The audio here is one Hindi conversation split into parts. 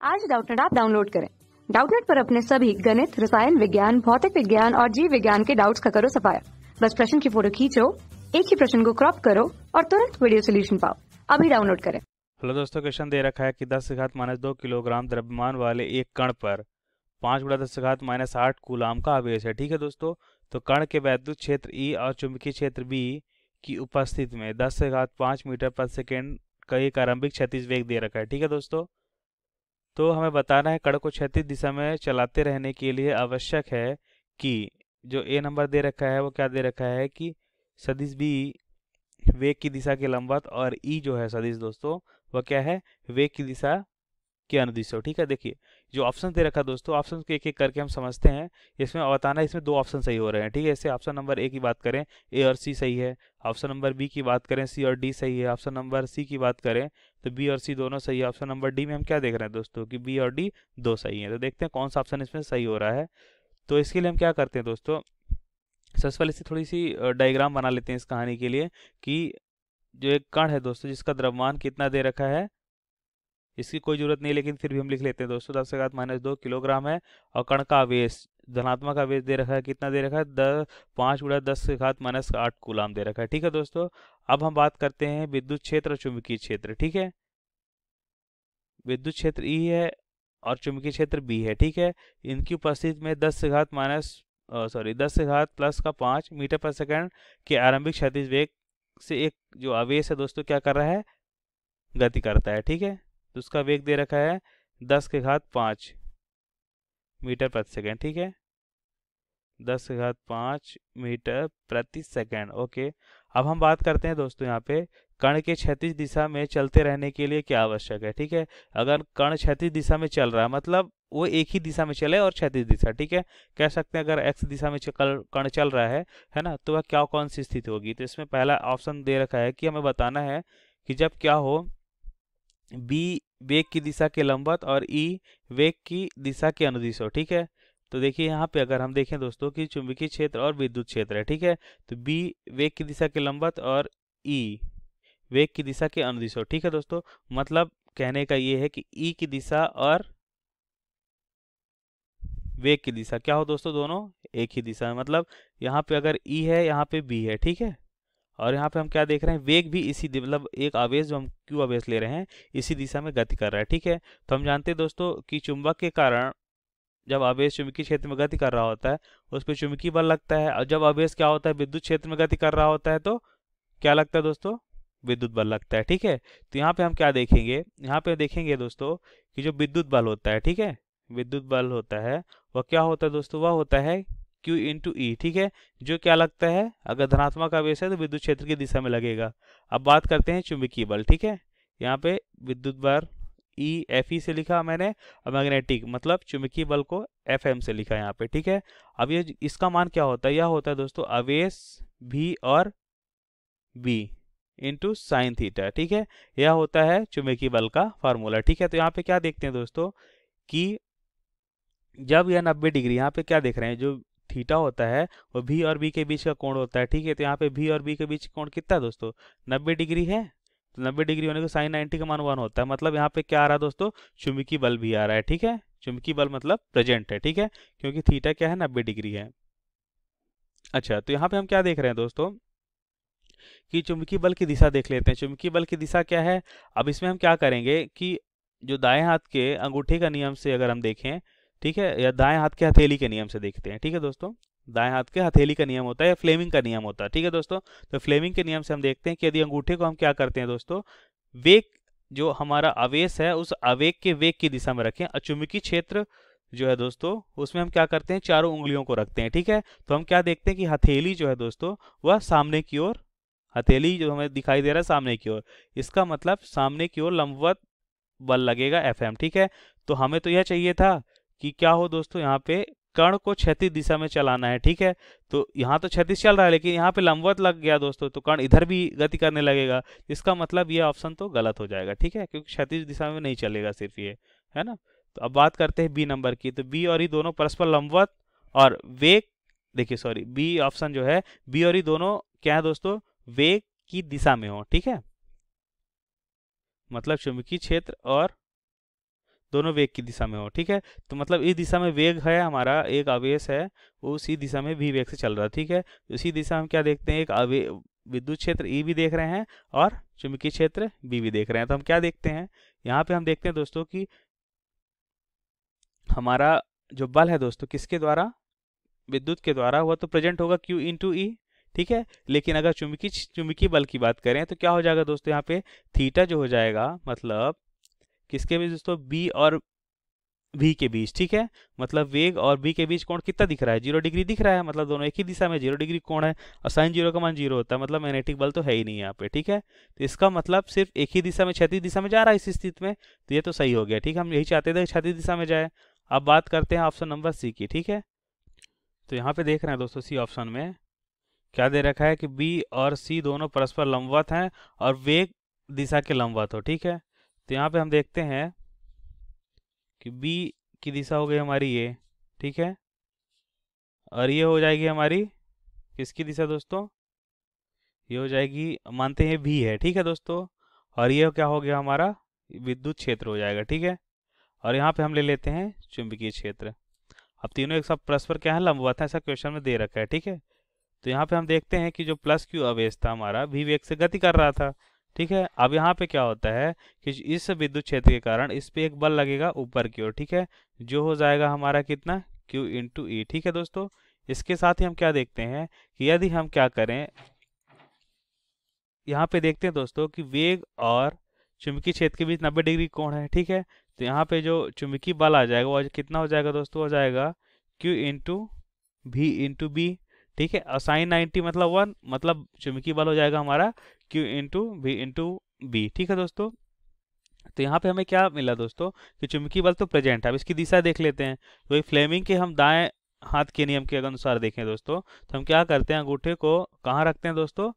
आज डाउटनेट ऐप डाउनलोड करें। डाउटनेट पर अपने सभी गणित, रसायन विज्ञान, भौतिक विज्ञान और जीव विज्ञान के डाउट्स का करो सफाया। बस प्रश्न की फोटो खींचो, एक ही प्रश्न को क्रॉप करो और तुरंत वीडियो सोल्यूशन पाओ। अभी डाउनलोड करें। हेलो दोस्तों, क्वेश्चन दे रखा है कि 10⁻² किलोग्राम द्रव्यमान वाले एक कण पर 5×10⁻8 कूलाम का आवेश है। ठीक है दोस्तों, तो कण के वैद्युत क्षेत्र E और चुंबकीय क्षेत्र B की उपस्थिति में 10⁵ मीटर प्रति सेकेंड का एक आरंभिक क्षैतिज वेग दे रखा है। ठीक है दोस्तों, तो हमें बताना है कण को क्षैतिज दिशा में चलाते रहने के लिए आवश्यक है कि जो A नंबर दे रखा है वो क्या दे रखा है कि सदिश B वेग की दिशा के लंबवत और E जो है सदिश दोस्तों वह क्या है, वेग की दिशा के अनुदिश हो। ठीक है, देखिए जो ऑप्शन दे रखा है दोस्तों, ऑप्शन को एक एक करके हम समझते हैं। इसमें बताना है, इसमें दो ऑप्शन सही हो रहे हैं। ठीक है, इससे ऑप्शन नंबर ए की बात करें ए और सी सही है, ऑप्शन नंबर बी की बात करें सी और डी सही है, ऑप्शन नंबर सी की बात करें तो बी और सी दोनों सही है, ऑप्शन नंबर डी में हम क्या देख रहे हैं दोस्तों कि बी और डी दो सही है। तो देखते हैं कौन सा ऑप्शन इसमें सही हो रहा है। तो इसके लिए हम क्या करते हैं दोस्तों, सबसे पहले से थोड़ी सी डायग्राम बना लेते हैं इस कहानी के लिए कि जो एक कण है दोस्तों जिसका द्रव्यमान कितना दे रखा है, इसकी कोई जरूरत नहीं लेकिन फिर भी हम लिख लेते हैं दोस्तों 10⁻² किलोग्राम है और कण का आवेश धनात्मक आवेश दे रखा है, कितना दे रखा है 5×10⁻8 कूलाम दे रखा है। ठीक है दोस्तों, अब हम बात करते हैं विद्युत क्षेत्र और चुंबकीय क्षेत्र। ठीक है, विद्युत क्षेत्र E है और चुंबकीय क्षेत्र B है। ठीक है, इनकी उपस्थिति में 10⁻5 मीटर प्रति सेकंड के आरंभिक क्षैतिज वेग से एक जो आवेश है दोस्तों क्या कर रहा है, गति करता है। ठीक है, तो उसका वेग दे रखा है 10⁵5 मीटर प्रति सेकंड। ठीक है, 10⁵5 मीटर प्रति सेकंड। ओके, अब हम बात करते हैं दोस्तों यहाँ पे कण के क्षैतिज दिशा में चलते रहने के लिए क्या आवश्यक है। ठीक है, अगर कण क्षैतिज दिशा में चल रहा है मतलब वो एक ही दिशा में चले और क्षैतिज दिशा। ठीक है, कह सकते हैं अगर एक्स दिशा में कण चल रहा है ना, तो वह क्या कौन सी स्थिति होगी। तो इसमें पहला ऑप्शन दे रखा है कि हमें बताना है कि जब क्या हो बी वेग की दिशा के लंबवत और E वेग की दिशा के अनुदिश हो। ठीक है, तो देखिए यहाँ पे अगर हम देखें दोस्तों कि चुंबकीय क्षेत्र और विद्युत क्षेत्र है। ठीक है, तो B वेग की दिशा के लंबवत और E वेग की दिशा के अनुदिश हो। ठीक है दोस्तों, मतलब कहने का ये है कि E की दिशा और वेग की दिशा क्या हो दोस्तों, दोनों एक ही दिशा है। मतलब यहाँ पे अगर E है यहाँ पे B है। ठीक है, और यहाँ पे हम क्या देख रहे हैं, वेग भी इसी मतलब एक आवेश जो हम Q आवेश ले रहे हैं इसी दिशा में गति कर रहा है। ठीक है, तो हम जानते हैं दोस्तों कि चुंबक के कारण जब आवेश चुंबकीय क्षेत्र में गति कर रहा होता है उस पर चुंबकीय बल लगता है, और जब आवेश क्या होता है विद्युत क्षेत्र में गति कर रहा होता है तो क्या लगता है दोस्तों, विद्युत बल लगता है। ठीक है, तो यहाँ पे हम क्या देखेंगे, यहाँ पे देखेंगे दोस्तों कि जो विद्युत बल होता है, ठीक है, विद्युत बल होता है वह क्या होता है दोस्तों, वह होता है Q × E। ठीक है, जो क्या लगता है अगर धनात्मक आवेश है तो विद्युत क्षेत्र की दिशा में लगेगा। अब बात करते हैं चुंबकीय बल। ठीक है, यहाँ पे विद्युत बल E Fe से लिखा मैंने और मैग्नेटिक मतलब चुंबकीय बल को Fm से लिखा यहाँ पे। ठीक है, अब ये इसका मान क्या होता है, यह होता है दोस्तों आवेश V और B × sin थीटा। ठीक है, यह होता है चुंबकीय बल का फार्मूला। ठीक है, तो यहाँ पे क्या देखते हैं दोस्तों कि जब यह 90 डिग्री, यहाँ पे क्या देख रहे हैं जो थीटा होता है वो भी और बी के बीच का कोण होता है। ठीक है, तो यहाँ पे भी और बी के बीच कोण कितना है दोस्तों, 90 डिग्री है। तो 90 डिग्री होने को sin 90 का मान 1 होता है, मतलब यहाँ पे क्या आ रहा है दोस्तों, चुंबकीय बल भी आ रहा है। ठीक है, चुंबकीय बल मतलब प्रेजेंट है। ठीक है, क्योंकि थीटा क्या है 90 डिग्री है। अच्छा, तो यहाँ पे हम क्या देख रहे हैं दोस्तों कि चुंबकीय बल की दिशा देख लेते हैं। चुंबकीय बल की दिशा क्या है, अब इसमें हम क्या करेंगे कि जो दाएं हाथ के अंगूठे का नियम से अगर हम देखें, ठीक है, या दाएं हाथ के हथेली के नियम से देखते हैं। ठीक है दोस्तों, दाएं हाथ के हथेली का नियम होता है या फ्लेमिंग का नियम होता है। ठीक है दोस्तों, तो फ्लेमिंग के नियम से हम देखते हैं कि यदि अंगूठे को हम क्या करते हैं दोस्तों, वेग जो हमारा आवेश है उस आवेग के वेग की दिशा में रखें, और चुंबकीय क्षेत्र जो है दोस्तों उसमें हम क्या करते हैं, चारों उंगलियों को रखते हैं। ठीक है, तो हम क्या देखते हैं कि हथेली जो है दोस्तों वह सामने की ओर, हथेली जो हमें दिखाई दे रहा है सामने की ओर, इसका मतलब सामने की ओर लंबवत बल लगेगा Fm। ठीक है, तो हमें तो यह चाहिए था कि क्या हो दोस्तों, यहाँ पे कण को क्षैतिज दिशा में चलाना है। ठीक है, तो यहाँ तो क्षैतिज चल रहा है लेकिन यहाँ पे लंबवत लग गया दोस्तों, तो कण इधर भी गति करने लगेगा। इसका मतलब ये ऑप्शन तो गलत हो जाएगा। ठीक है, क्योंकि क्षैतिज दिशा में नहीं चलेगा सिर्फ ये, है ना। तो अब बात करते हैं बी नंबर की, तो बी और ई दोनों परस्पर लंबवत और वेग, देखिए सॉरी बी ऑप्शन जो है बी और ई दोनों क्या है दोस्तों, वेग की दिशा में हो। ठीक है, मतलब चुंबकीय क्षेत्र और दोनों वेग की दिशा में हो, ठीक है। तो मतलब इस दिशा में वेग है हमारा, एक आवेश है वो उसी दिशा में भी वेग से चल रहा है, ठीक है। उसी दिशा में हम क्या देखते हैं, एक विद्युत क्षेत्र ई भी देख रहे हैं और चुंबकीय क्षेत्र बी भी देख रहे हैं। तो हम क्या देखते हैं, यहाँ पे हम देखते हैं दोस्तों कि हमारा जो बल है दोस्तों किसके द्वारा, विद्युत के द्वारा, वह तो प्रेजेंट होगा Q इंटू ई, ठीक है। लेकिन अगर चुंबकीय बल की बात करें तो क्या हो जाएगा दोस्तों, यहाँ पे थीटा जो हो जाएगा मतलब किसके बीच दोस्तों, बी और v के बीच, ठीक है। मतलब वेग और b के बीच कोण कितना दिख रहा है, 0 डिग्री दिख रहा है, मतलब दोनों एक ही दिशा में 0 डिग्री कोण है और साइन 0 का मान 0 होता है, मतलब मैग्नेटिक बल तो है ही नहीं यहाँ पे, ठीक है। तो इसका मतलब सिर्फ एक ही दिशा में, क्षैतिज दिशा में जा रहा है इस स्थिति में, तो ये तो सही हो गया, ठीक है। हम यही चाहते थे क्षैतिज दिशा में जाए। अब बात करते हैं ऑप्शन नंबर सी की, ठीक है। तो यहाँ पे देख रहे हैं दोस्तों सी ऑप्शन में क्या दे रखा है कि बी और सी दोनों परस्पर लंबवत हैं और वेग दिशा के लंबवत हो, ठीक है। तो यहाँ पे हम देखते हैं कि बी की दिशा हो गई हमारी ये, ठीक है, और ये हो जाएगी हमारी किसकी दिशा दोस्तों, ये हो जाएगी, मानते हैं भी है, ठीक है दोस्तों, और ये क्या हो गया हमारा विद्युत क्षेत्र हो जाएगा, ठीक है। और यहाँ पे हम ले लेते हैं चुंबकीय क्षेत्र। अब तीनों एक साथ परस्पर क्या है, लंबवत है, ऐसा क्वेश्चन में दे रखा है, ठीक है। तो यहाँ पे हम देखते हैं कि जो प्लस क्यू आवेश था हमारा भी वेग से गति कर रहा था, ठीक है। अब यहाँ पे क्या होता है कि इस विद्युत क्षेत्र के कारण इस पे एक बल लगेगा ऊपर की ओर, ठीक है, जो हो जाएगा हमारा कितना Q इंटू ई, ठीक है दोस्तों। इसके साथ ही हम क्या देखते हैं कि यदि हम क्या करें, यहाँ पे देखते हैं दोस्तों कि वेग और चुंबकीय क्षेत्र के बीच 90 डिग्री कोण है, ठीक है। तो यहाँ पे जो चुंबकीय बल आ जाएगा वो कितना हो जाएगा दोस्तों, हो जाएगा Q इंटू भी इंटू बी, ठीक है। और साइन 90 मतलब 1, मतलब चुंबकीय बल हो जाएगा हमारा Q इंटू भी इंटू बी, ठीक है दोस्तों। तो यहाँ पे हमें क्या मिला दोस्तों कि चुंबकीय बल तो प्रेजेंट है। अब इसकी दिशा देख लेते हैं, तो फ्लेमिंग के हम दाएं हाथ के नियम के अनुसार देखें दोस्तों, तो हम क्या करते हैं, अंगूठे को कहाँ रखते हैं दोस्तों,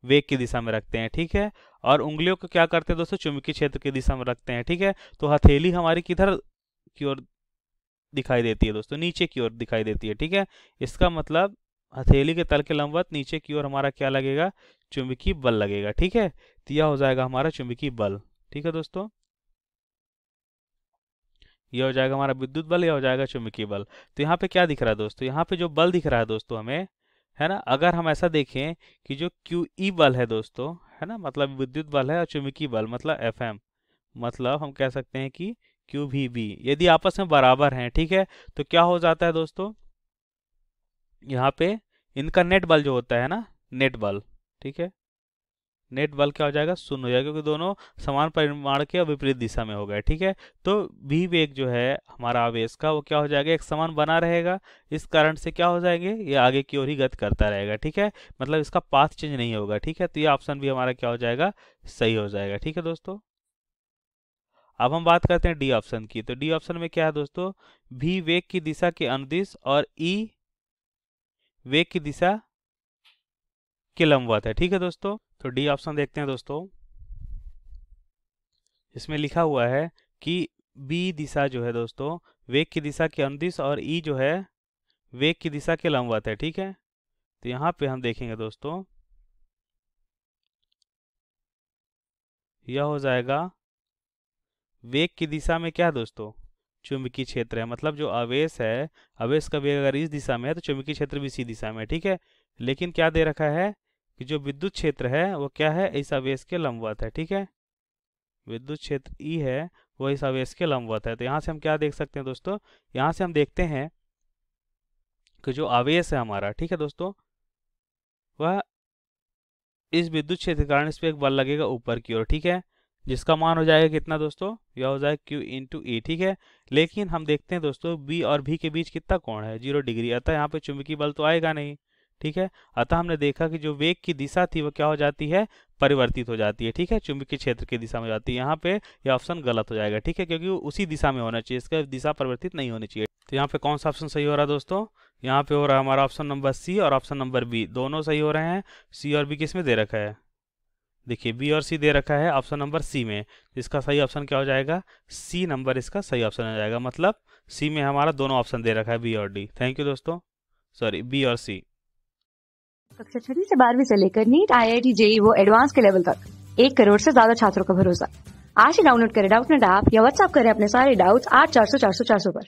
वेग की दिशा में रखते हैं, ठीक है। और उंगलियों को क्या करते हैं दोस्तों, चुंबकीय क्षेत्र की दिशा में रखते हैं, ठीक है। तो हथेली हमारी किधर की ओर दिखाई देती है दोस्तों, नीचे की ओर दिखाई देती है, ठीक है। इसका मतलब हथेली के तल के लंबवत नीचे की ओर हमारा क्या लगेगा, चुंबकीय बल लगेगा, ठीक है। तो यह हो जाएगा हमारा चुंबकीय बल, ठीक है दोस्तों। यह हो जाएगा हमारा विद्युत बल, यह हो जाएगा चुंबकीय बल। तो यहाँ पे क्या दिख रहा है दोस्तों, यहाँ पे जो बल दिख रहा है दोस्तों हमें, है ना, अगर हम ऐसा देखें कि जो QE बल है दोस्तों, है ना, मतलब विद्युत बल है, और चुंबकीय बल मतलब FM, मतलब हम कह सकते हैं कि QVB यदि आपस में बराबर हैं, ठीक है, तो क्या हो जाता है दोस्तों, यहाँ पे इनका नेट बल जो होता है ना, नेट बल, ठीक है, नेट बल क्या हो जाएगा, शून्य हो जाएगा, क्योंकि दोनों समान परिमाण के विपरीत दिशा में हो गए, ठीक है। तो भी वेग जो है हमारा आवेश का वो क्या हो जाएगा, एक समान बना रहेगा, इस कारण से क्या हो जाएंगे, ये आगे की ओर ही गति करता रहेगा, ठीक है, मतलब इसका पाथ चेंज नहीं होगा, ठीक है। तो ये ऑप्शन भी हमारा क्या हो जाएगा, सही हो जाएगा, ठीक है दोस्तों। अब हम बात करते हैं डी ऑप्शन की। तो डी ऑप्शन में क्या है दोस्तों, भी वेग की दिशा के अनुदिश और ई वेग की दिशा के लंबवत है, ठीक है दोस्तों। तो डी ऑप्शन देखते हैं दोस्तों, इसमें लिखा हुआ है कि बी दिशा जो है दोस्तों वेग की दिशा के अनुदिश और ई जो है वेग की दिशा के लंबवत है, ठीक है। तो यहाँ पे हम देखेंगे दोस्तों, यह हो जाएगा वेग की दिशा में क्या है दोस्तों, चुंबकीय क्षेत्र है, मतलब जो आवेश है, आवेश का वेग अगर इस दिशा में है तो चुंबकीय क्षेत्र भी इसी दिशा में है, ठीक है। लेकिन क्या दे रखा है कि जो विद्युत क्षेत्र है वो क्या है, इस आवेश के लंबवत है, ठीक है। विद्युत क्षेत्र ई है वो इस आवेश के लंबवत है। तो यहाँ से हम क्या देख सकते हैं दोस्तों, यहाँ से हम देखते हैं कि जो आवेश है हमारा, ठीक है दोस्तों, वह इस विद्युत क्षेत्र के कारण इस पर एक बल लगेगा ऊपर की ओर, ठीक है, जिसका मान हो जाएगा कितना दोस्तों, यह हो जाएगा Q इंटू ई, ठीक है। लेकिन हम देखते हैं दोस्तों B और V के बीच कितना कोण है, 0 डिग्री, अतः यहाँ पे चुंबकीय बल तो आएगा नहीं, ठीक है। अतः हमने देखा कि जो वेग की दिशा थी वो क्या हो जाती है, परिवर्तित हो जाती है, ठीक है, चुंबकीय क्षेत्र की दिशा में जाती है। यहाँ पे यह ऑप्शन गलत हो जाएगा, ठीक है, क्योंकि वो उसी दिशा में होना चाहिए, इसका दिशा परिवर्तित नहीं होनी चाहिए। तो यहाँ पे कौन सा ऑप्शन सही हो रहा है दोस्तों, यहाँ पे हो रहा है हमारा ऑप्शन नंबर सी और ऑप्शन नंबर बी, दोनों सही हो रहे हैं। सी और बी किस में दे रखा है, देखिए बी और सी दे रखा है ऑप्शन नंबर सी में, इसका सही ऑप्शन क्या हो जाएगा, सी नंबर इसका सही ऑप्शन हो जाएगा, मतलब सी में हमारा दोनों ऑप्शन दे रखा है, बी और डी। थैंक यू दोस्तों, सॉरी बी और सी। कक्षा 6वीं से 12वीं से लेकर नीट, IIT, JEE वो एडवांस के लेवल तक 1 करोड़ से ज्यादा छात्रों का भरोसा। आज ही डाउनलोड करें डाउटनेट ऐप या व्हाट्सएप करें अपने सारे डाउट्स 8400 400 400 पर।